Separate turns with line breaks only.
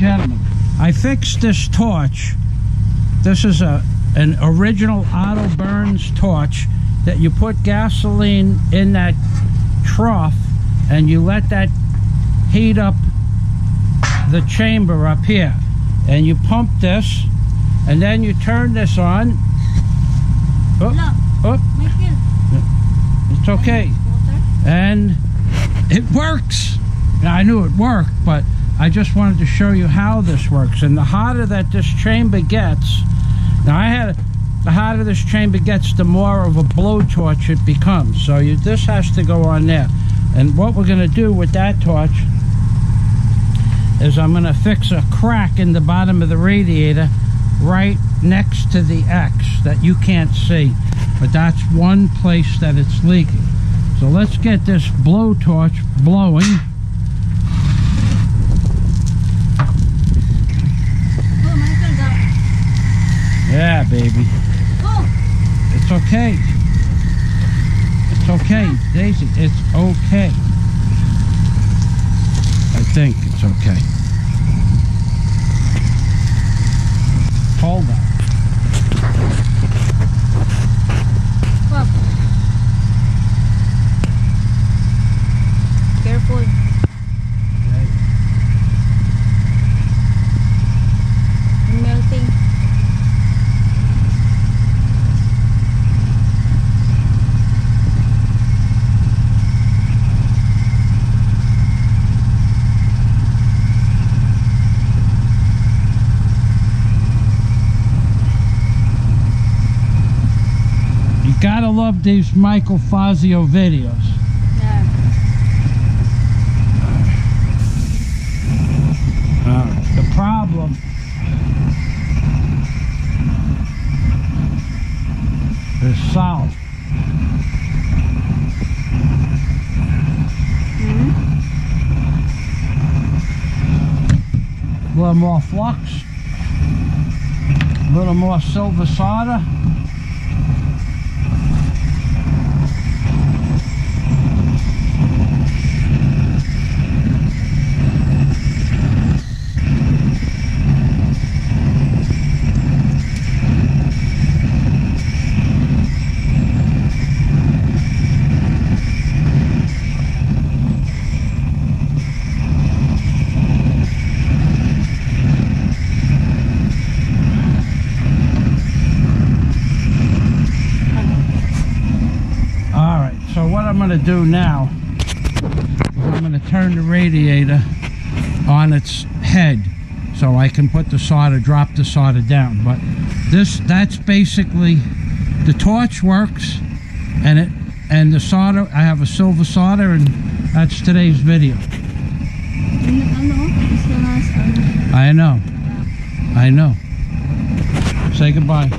gentlemen, I fixed this torch. This is an original Otto Burns torch that you put gasoline in that trough and you let that heat up the chamber up here, and you pump this and then you turn this on. It's okay, and it works. Now, I knew it worked, but I just wanted to show you how this works. And the hotter that this chamber gets, the hotter this chamber gets, the more of a blowtorch it becomes. So this has to go on there. And what we're going to do with that torch is I'm going to fix a crack in the bottom of the radiator right next to the X that you can't see. But that's one place that it's leaking. So let's get this blowtorch blowing. Yeah, baby. It's okay. It's okay, Daisy. It's okay. I think it's okay. Hold on.
Careful.
Okay.
Melting.
Gotta love these Michael Fazio videos.
Yeah.
The problem is solved. A little more flux, a little more silver solder. I'm going to do now is I'm going to turn the radiator on its head so I can put the solder, drop the solder down. But that's basically, the torch works, and the solder, I have a silver solder, and that's today's video. I know. Say goodbye.